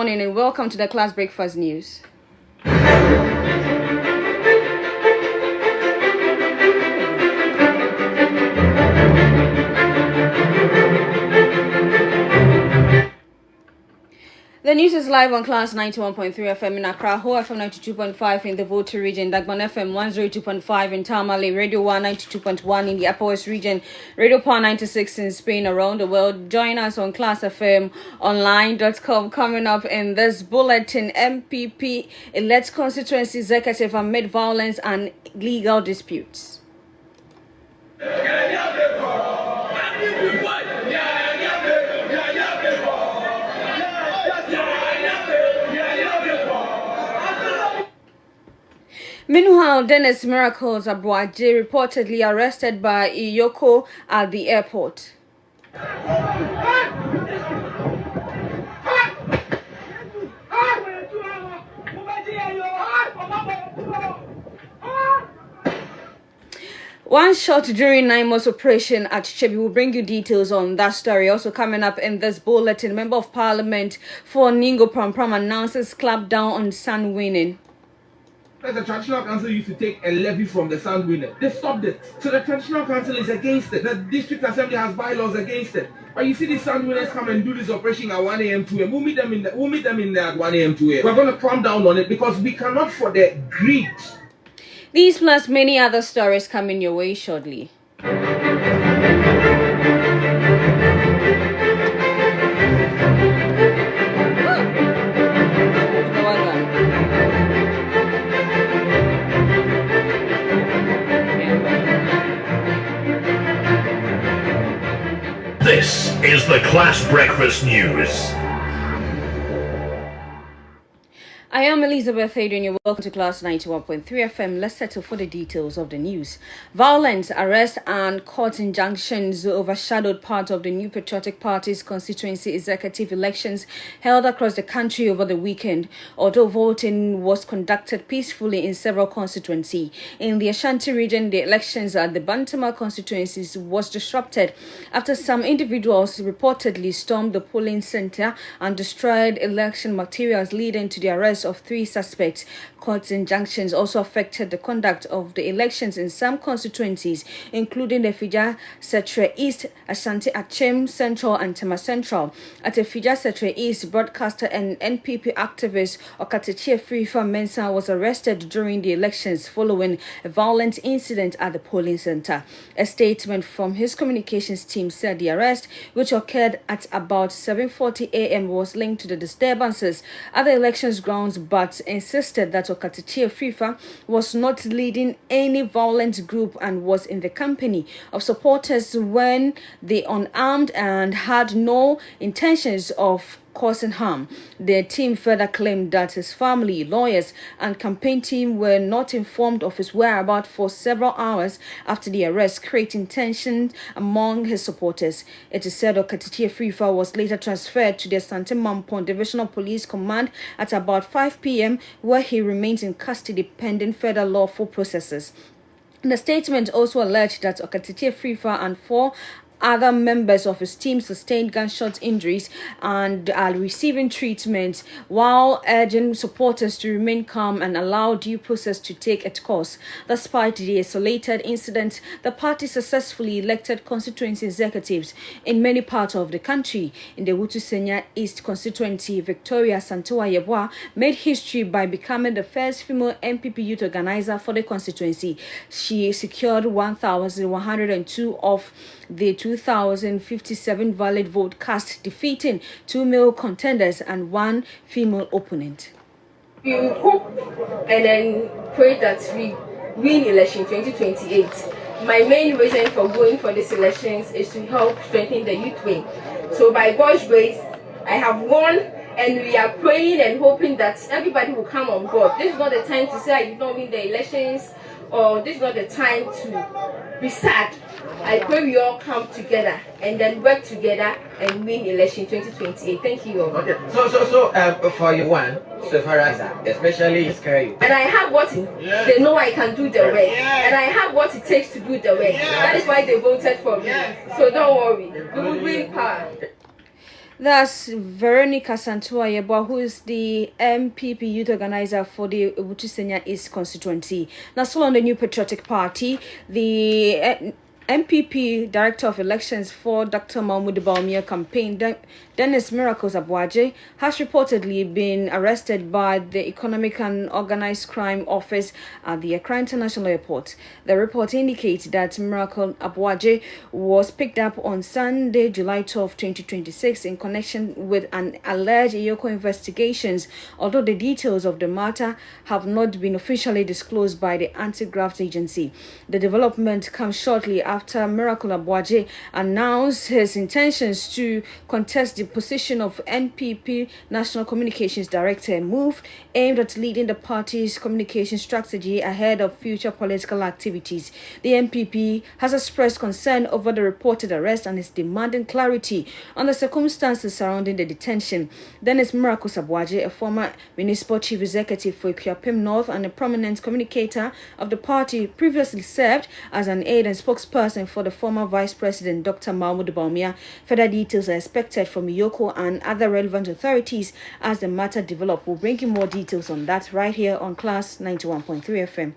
Morning and welcome to the Class Breakfast News. The news is live on Class 91.3 FM in Accra, Ho FM 92.5 in the Volta region, Dagban FM 102.5 in Tamale, Radio 192.1 in the Upper West region, Radio Power 96 in Spain, around the world. Join us on classfmonline.com. Coming up in this bulletin, MPP elects constituency executive amid violence and legal disputes. Meanwhile, Dennis Miracles Abuaje reportedly arrested by Iyoko at the airport. One shot during 9 months operation at Chebi. Will bring you details on that story. Also coming up in this bulletin, Member of Parliament for Ningo Prampram announces clampdown on sand winning. The Traditional Council used to take a levy from the sand winner. They stopped it. So the Traditional Council is against it. The District Assembly has bylaws against it. But you see these sand winners come and do this operation at 1 a.m. 2 a.m. We'll meet them in there at 1 a.m. 2 a.m. We're going to clamp down on it because we cannot for the greed. These plus many other stories coming your way shortly. This is the Class Breakfast News. I am Elizabeth Aidoo and you're welcome to Class 91.3 FM. Let's settle for the details of the news. Violence, arrest and court injunctions overshadowed part of the New Patriotic Party's constituency executive elections held across the country over the weekend. Although voting was conducted peacefully in several constituencies, in the Ashanti region, the elections at the Bantama constituencies was disrupted after some individuals reportedly stormed the polling center and destroyed election materials, leading to the arrest of 3 suspects. Court injunctions also affected the conduct of the elections in some constituencies, including the Fija Setre East, Ashanti Achem Central, and Tema Central. At the Fija Setre East, broadcaster and NPP activist Okatechie Frifa Mensah was arrested during the elections following a violent incident at the polling center. A statement from his communications team said the arrest, which occurred at about 7:40 a.m., was linked to the disturbances at the elections grounds, but insisted that Okatechie Frifa was not leading any violent group and was in the company of supporters when they unarmed and had no intentions of causing harm. The team further claimed that his family, lawyers, and campaign team were not informed of his whereabouts for several hours after the arrest, creating tension among his supporters. It is said Okatechie Frifa was later transferred to the Asante Mampon Divisional Police Command at about 5 p.m., where he remains in custody pending further lawful processes. The statement also alleged that Okatechie Frifa and 4 other members of his team sustained gunshot injuries and are receiving treatment, while urging supporters to remain calm and allow due process to take its course. Despite the isolated incident, the party successfully elected constituency executives in many parts of the country. In the Wutusenya East constituency, Victoria Santua Yeboah made history by becoming the first female MPP youth organizer for the constituency. She secured 1,102 of the 2,057 valid vote cast, defeating 2 male contenders and 1 female opponent. We hope and then pray that we win election 2028. My main reason for going for these elections is to help strengthen the youth wing. So by God's grace, I have won, and we are praying and hoping that everybody will come on board. This is not the time to say I did not win the elections, or this is not the time to be sad. I pray we all come together and then work together and win election 2028. Thank you all. Okay. So for you one, so far as especially scary. And I have what they know I can do the work. And I have what it takes to do the work. That is why they voted for me. So don't worry. We will bring power. That's Veronica Santua-Yeboah, who is the MPP youth organizer for the Obutusenya East constituency. Now, still on the New Patriotic Party, the MPP Director of Elections for Dr. Mahmoud Bawumia campaign, Dennis Miracles Abuaje, has reportedly been arrested by the Economic and Organized Crime Office at the Accra International Airport. The report indicates that Miracle Abuaje was picked up on Sunday, July 12, 2026, in connection with an alleged Yoko investigations, although the details of the matter have not been officially disclosed by the Anti-Graft Agency. The development comes shortly after Miracle Abuaje announced his intentions to contest the position of NPP National Communications Director, a move aimed at leading the party's communication strategy ahead of future political activities. The NPP has expressed concern over the reported arrest and is demanding clarity on the circumstances surrounding the detention. Dennis Miracle Abuaje, a former municipal chief executive for Ikuapem North and a prominent communicator of the party, previously served as an aide and spokesperson for the former Vice President Dr. Mahmoud Bawumia. Further details are expected from Yoko and other relevant authorities as the matter develops. We'll bring you more details on that right here on Class 91.3 FM.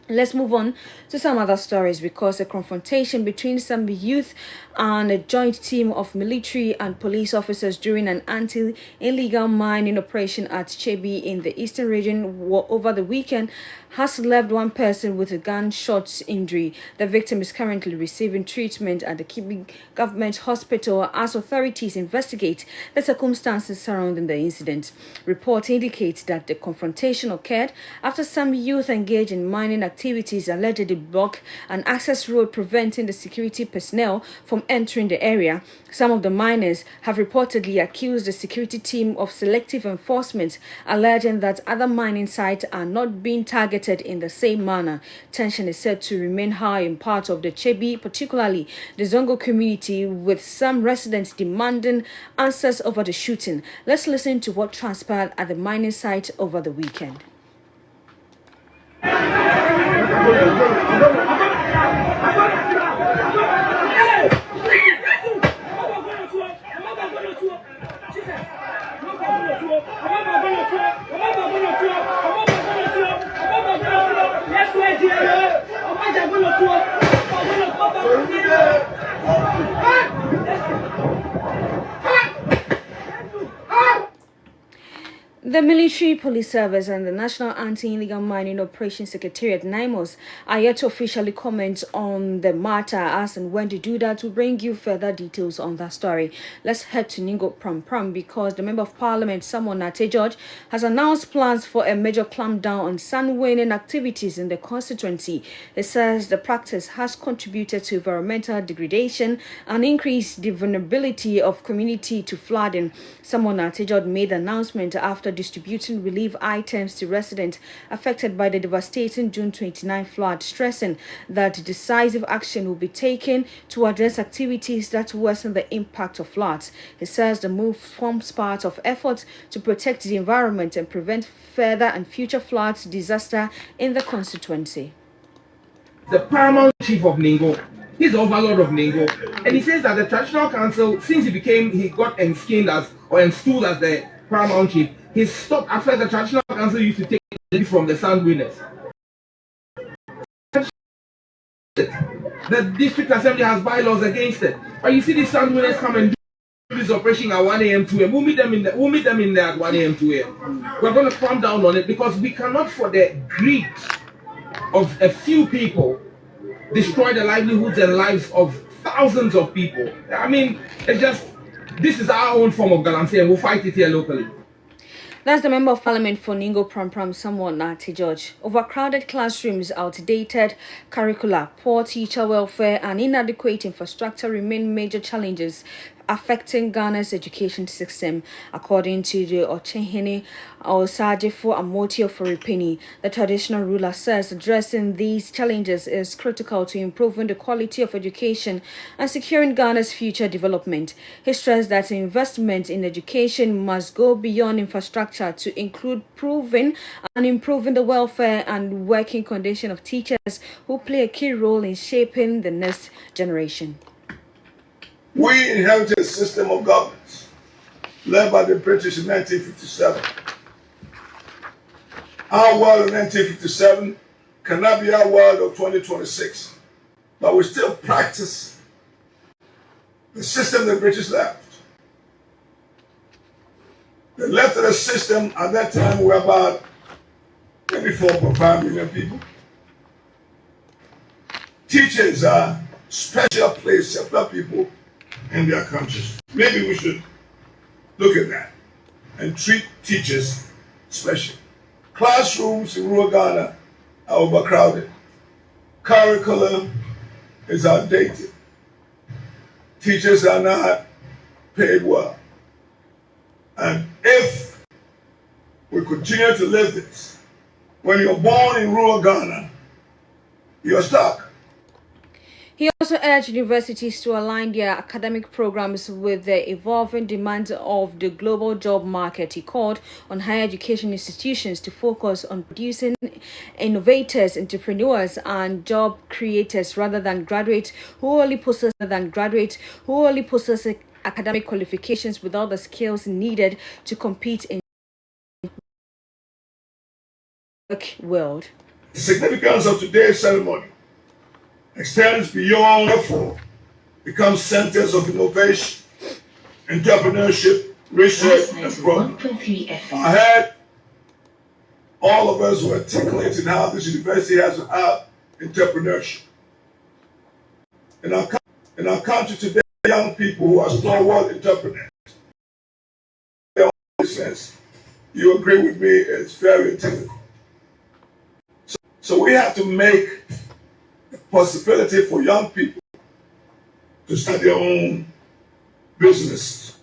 Let's move on to some other stories, because a confrontation between some youth and a joint team of military and police officers during an anti-illegal mining operation at Chebi in the eastern region over the weekend has left one person with a gunshot injury. The victim is currently receiving treatment at the Kibi Government Hospital as authorities investigate the circumstances surrounding the incident. Reports indicate that the confrontation occurred after some youth engaged in mining activities allegedly blocked an access road, preventing the security personnel from entering the area. Some of the miners have reportedly accused the security team of selective enforcement, alleging that other mining sites are not being targeted in the same manner. Tension is said to remain high in parts of the Chebi, particularly the Zongo community, with some residents demanding answers over the shooting. Let's listen to what transpired at the mining site over the weekend. The Military Police Service and the National Anti-Illegal Mining Operations Secretariat, NIMOS, are yet to officially comment on the matter. As and when they do that, we'll bring you further details on that story. Let's head to Ningo Pram, because the Member of Parliament, Samuel Nate George, has announced plans for a major clampdown on sand-winning activities in the constituency. It says the practice has contributed to environmental degradation and increased the vulnerability of community to flooding. Samuel Nate George made the announcement after distributing relief items to residents affected by the devastating June 29 flood, stressing that decisive action will be taken to address activities that worsen the impact of floods. He says the move forms part of efforts to protect the environment and prevent further and future floods disaster in the constituency. The paramount chief of Ningo, he's the overlord of Ningo, and he says that the traditional council, since he got installed as the paramount chief, he stopped after the traditional council used to take it from the sand winners. The district assembly has bylaws against it. But you see these sand winners come and do this operation at 1 a.m. 2 a.m. We'll meet them in there at 1 a.m. 2 a.m. We're going to clamp down on it, because we cannot, for the greed of a few people, destroy the livelihoods and lives of thousands of people. I mean, this is our own form of galamsey, and we'll fight it here locally. That's the Member of Parliament for Ningo Pram, Samuel Nate George. Overcrowded classrooms, outdated curricula, poor teacher welfare, and inadequate infrastructure remain major challenges affecting Ghana's education system, according to the Ochehene Osajefo Amotio Foripini. The traditional ruler says addressing these challenges is critical to improving the quality of education and securing Ghana's future development. He stressed that investment in education must go beyond infrastructure to include improving the welfare and working condition of teachers, who play a key role in shaping the next generation. We inherited a system of governance led by the British in 1957. Our world in 1957 cannot be our world of 2026, but we still practice the system the British left. They left a system at that time where about maybe 4.5 million people. Teachers are special place, several people in their countries. Maybe we should look at that and treat teachers special. Classrooms in rural Ghana are overcrowded. Curriculum is outdated. Teachers are not paid well. And if we continue to live this, when you're born in rural Ghana, you're stuck. He also urged universities to align their academic programs with the evolving demands of the global job market. He called on higher education institutions to focus on producing innovators, entrepreneurs, and job creators rather than graduates who only possess academic qualifications without the skills needed to compete in the work world. The significance of today's ceremony extends beyond, therefore, becomes centers of innovation, entrepreneurship, research, and growth. I heard all of us were articulating how this university has to have entrepreneurship. In our country today, young people who are stalwart entrepreneurs, sense, you agree with me, it's very difficult. So we have to make the possibility for young people to start their own businesses.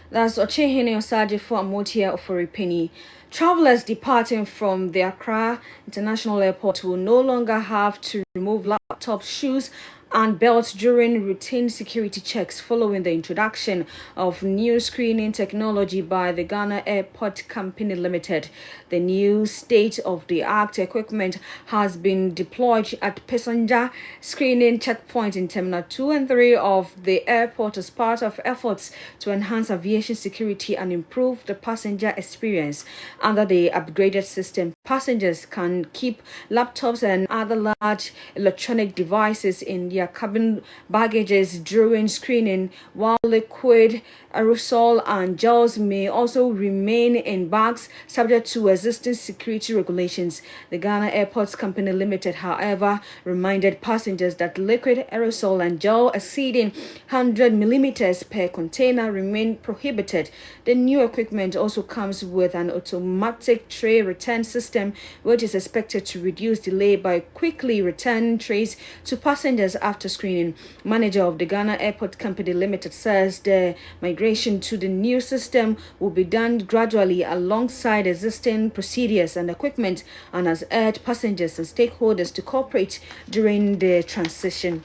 That's Ochehene Osaje for Amotia Oforipeni. Travelers departing from the Accra International Airport will no longer have to remove laptops, shoes, and belts during routine security checks following the introduction of new screening technology by the Ghana Airport Company Limited. The new state-of-the-art equipment has been deployed at passenger screening checkpoints in Terminal 2 and 3 of the airport as part of efforts to enhance aviation security and improve the passenger experience. Under the upgraded system, passengers can keep laptops and other large electronic devices in their cabin baggages during screening, while liquid, aerosol, and gels may also remain in bags subject to existing security regulations. The Ghana Airports Company Limited, however, reminded passengers that liquid, aerosol, and gel exceeding 100 millimeters per container remain prohibited. The new equipment also comes with an automatic tray return system, which is expected to reduce delay by quickly returning trays to passengers after screening. Manager of the Ghana Airport Company Limited says the migration to the new system will be done gradually alongside existing procedures and equipment, and has urged passengers and stakeholders to cooperate during the transition.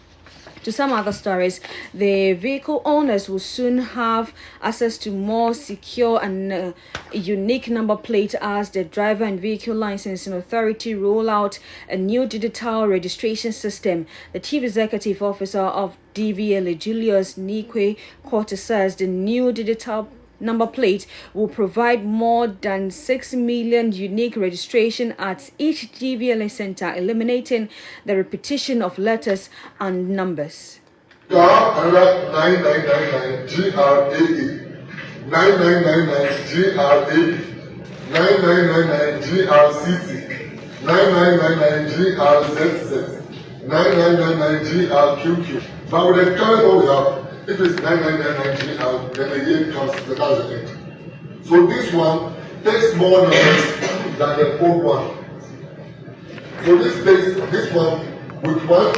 To some other stories, the vehicle owners will soon have access to more secure and unique number plate as the Driver and Vehicle Licensing Authority roll out a new digital registration system. The Chief Executive Officer of DVLA, Julius Nikwe Korte, says the new digital number plate will provide more than 6 million unique registration at each DVLA center, eliminating the repetition of letters and numbers. 9999 GRAA, 9999 GRAB, 9999 GRCC, 9999 GRZZ, 9999 GRQQ. But with the current one we have, if it's 9999 then the year becomes the 2008. So this one takes more numbers than the old one. So this one with one